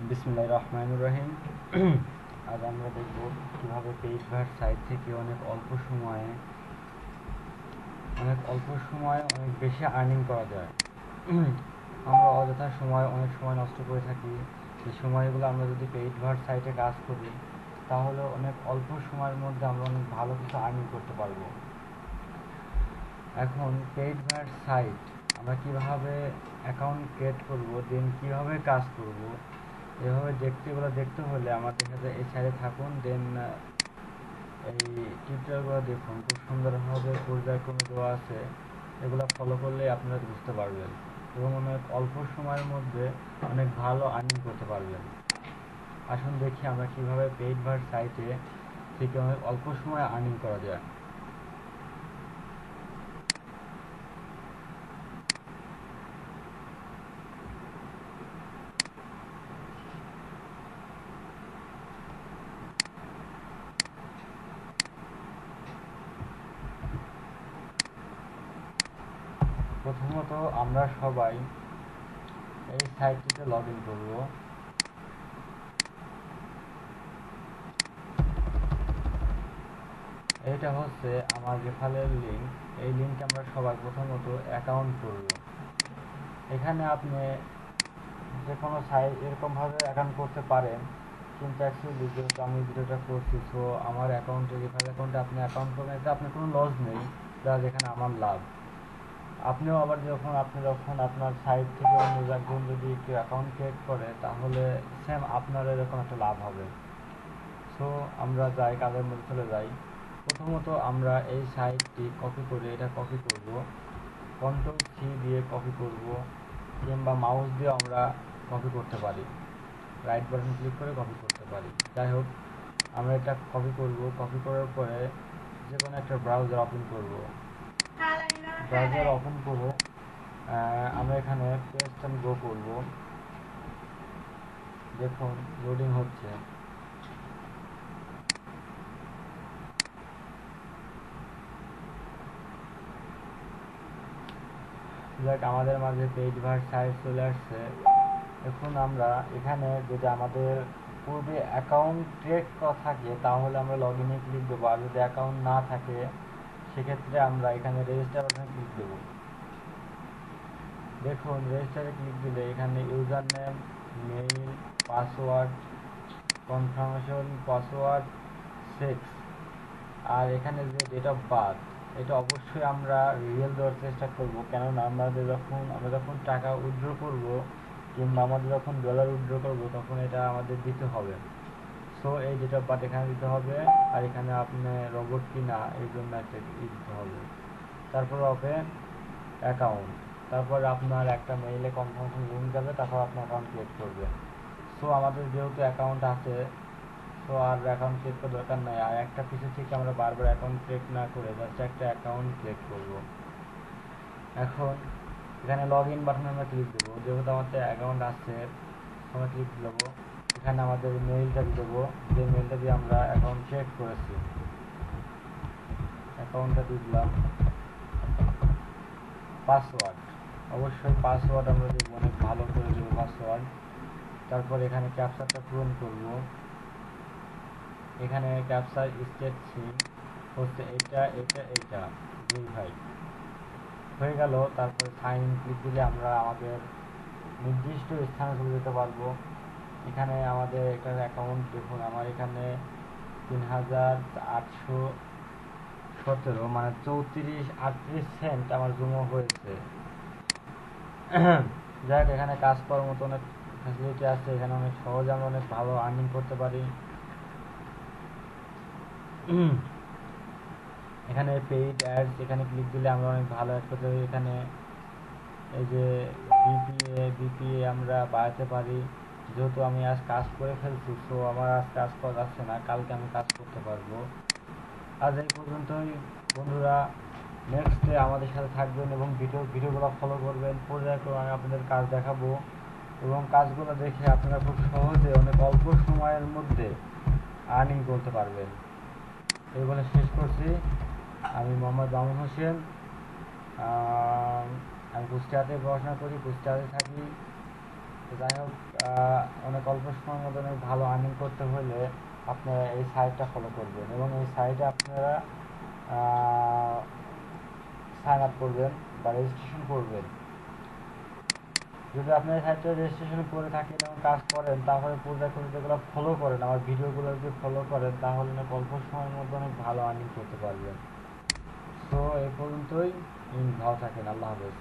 বিসমিল্লাহির রহমানির রহিম। আজ আমরা দেখব কিভাবে পেজভার সাইট থেকে অনেক অল্প সময়ে অনেক বেশি আর্নিং করা যায়। আমরা অযথা অনেক সময় নষ্ট করে থাকি। সেই সময়গুলো আমরা যদি পেজভার সাইটে কাজ করি তাহলে অনেক অল্প সময়ের মধ্যে আমরা অনেক ভালো কিছু আর্নিং করতে পারবো। এখন পেজভার সাইট আমরা কিভাবে অ্যাকাউন্ট ক্রিয়েট করব, দেন কিভাবে কাজ করব, এগুলো দেখতে হলে আমাদের সাথে এই সাইডে থাকুন। দেন এই টিউটোরিয়ালগুলো দেখুন, খুব সুন্দরভাবে পর্যায়ক্রমে দেওয়া আছে। এগুলো ফলো করলে আপনারা বুঝতে পারবেন এবং অনেক অল্প সময়ের মধ্যে অনেক ভালো আর্নিং করতে পারবেন। আসুন দেখি আমরা কিভাবে পেজভার সাইটে থেকে অনেক অল্প সময়ে আর্নিং করা যায়। প্রথমত আমরা সবাই এই সাইটটিতে লগ ইন করবো। এইটা হচ্ছে আমার রেফারেল লিঙ্ক। এই লিঙ্কে আমরা সবাই প্রথমত অ্যাকাউন্ট করব। এখানে আপনি যে কোনো সাইট এরকমভাবে অ্যাকাউন্ট করতে পারেন, কিন্তু অ্যাকচুয়ালি যেহেতু আমি ভিডিওটা করছি, সো আমার রেফারেল অ্যাকাউন্টে আপনি অ্যাকাউন্ট করবেন, এতে আপনার কোনো লস নেই, যা যেখানে আমার লাভ। আপনিও আবার যখন আপনার সাইট থেকে অন্য একজন যদি কেউ অ্যাকাউন্ট ক্রিয়েট করে তাহলে সেম আপনার এরকম একটা লাভ হবে। সো আমরা কাজের মধ্যে চলে যাই। প্রথমত আমরা এই সাইটটি কপি করব, কন্ট্রোল-C দিয়ে কপি করব, কিংবা মাউস দিয়ে আমরা কপি করতে পারি, রাইট বাটন ক্লিক করে কপি করতে পারি। যাই হোক, আমরা এটা কপি করার পরে যে কোনো একটা ব্রাউজার ওপেন করব। ব্রাউজার ওপেন করে আমরা এখানে পেস্ট অ্যান্ড গো করব। দেখুন লোডিং হচ্ছে। আমাদের মাঝে পেজভার সাইট চলে আসছে। এখন আমরা এখানে যদি আমাদের পূর্বে অ্যাকাউন্ট ক্রিয়েট করা থাকে তাহলে আমরা লগ ইনে ক্লিক দেবো, আর যদি অ্যাকাউন্ট না থাকে সেক্ষেত্রে আমরা এখানে রেজিস্টার বাটনে ক্লিক দেবো। দেখুন রেজিস্টারে ক্লিক দিলে এখানে user name, mail, password, confirmation password 6, আর এখানে যে ডেট অফ বার্থ, এটা অবশ্যই আমরা রিয়েল দেওয়ার চেষ্টা করব, কেননা আমরা যখন টাকা উইথড্র করব কিংবা আমাদের যখন ডলার উইথড্র করব তখন এটা আমাদের দিতে হবে। সো এই ডেট অফ বার্থ এখানে দিতে হবে, আর এখানে আপনি রোবট কি না এই জন্য একটা দিতে হবে। তারপর ওপেন অ্যাকাউন্ট, তারপর আপনার একটা মেইলে কনফার্মেশন লিঙ্ক যাবে, তারপর আপনার অ্যাকাউন্ট ক্রিয়েট করবে। সো আমাদের যেহেতু অ্যাকাউন্ট আছে, তো আর অ্যাকাউন্ট ক্রিয়েট করার দরকার নাই। আর একটা পিছু থেকে আমরা বারবার অ্যাকাউন্ট ক্রিয়েট না করে জাস্ট একটা অ্যাকাউন্ট ক্রিয়েট করব। এখন এখানে লগ ইন বাটনে আমরা ক্লিক দেবো। যেহেতু আমাদের অ্যাকাউন্ট আছে আমরা ক্লিক দেবো। এখানে আমাদের মেইলটা দেবো, যে মেইলটা দিয়ে আমরা অ্যাকাউন্ট ক্রিয়েট করেছি। অ্যাকাউন্টটা দিলাম। পাসওয়ার্ড, অবশ্যই পাসওয়ার্ড আমরা দেবো, অনেক ভালো করে দেবো পাসওয়ার্ড। তারপর এখানে ক্যাপচারটা পূরণ করব। এখানে ক্যাপচার স্টেট সিন হচ্ছে এটা ভেরিফাই হয়ে গেল। তারপর সাইন ইন ক্লিক দিলে আমরা আমাদের নির্দিষ্ট স্থানে চলে যেতে পারবো। এখানে আমাদের একটা অ্যাকাউন্ট দেখুন, আমার এখানে 3817 মানে 34.38 আমার জমা হয়েছে। যাই হোক, এখানে কাজ করার মতো অনেক ফ্যাসিলিটি আছে। এখানে অনেক সহজে আমরা অনেক ভালো আর্নিং করতে পারি। এখানে পেইড অ্যাডস, এখানে ক্লিক দিলে আমরা অনেক ভালো অ্যাড করতে পারি। এখানে এই যে বিপিএ আমরা বাড়াতে পারি। যেহেতু আমি আজ কাজ করে ফেলছি, সো আমার আজ কাজ করা যাচ্ছে না, কালকে আমি কাজ করতে পারবো। আজ এই পর্যন্তই বন্ধুরা। নেক্সট ডে আমাদের সাথে থাকবেন এবং ভিডিওগুলো ফলো করবেন। পর্যায়ক্রমে আমি আপনাদের কাজ দেখাবো এবং কাজগুলো দেখে আপনারা খুব সহজে অনেক অল্প সময়ের মধ্যে আর্নিং করতে পারবেন। এই বলে শেষ করছি। আমি মোহাম্মদ মামুন হোসেন। আমি কুষ্টিয়াতে পড়াশোনা করি, কুষ্টিয়াতে থাকি। তো যাই হোক, অনেক অল্প সময়ের মধ্যে অনেক ভালো আর্নিং করতে হলে আপনারা এই সাইটটা ফলো করবেন এবং এই সাইটে আপনারা সাইন আপ করবেন বা রেজিস্ট্রেশন করবেন। যদি আপনি এই সাইটটা রেজিস্ট্রেশন করে থাকেন এবং কাজ করেন, তাহলে পর্যায়ক্রমে যেগুলো ফলো করেন, আমার ভিডিওগুলো যদি ফলো করেন, তাহলে অনেক অল্প সময়ের মধ্যে অনেক ভালো আর্নিং করতে পারবেন। তো এই পর্যন্তই, ভালো থাকেন, আল্লাহ হাফেজ।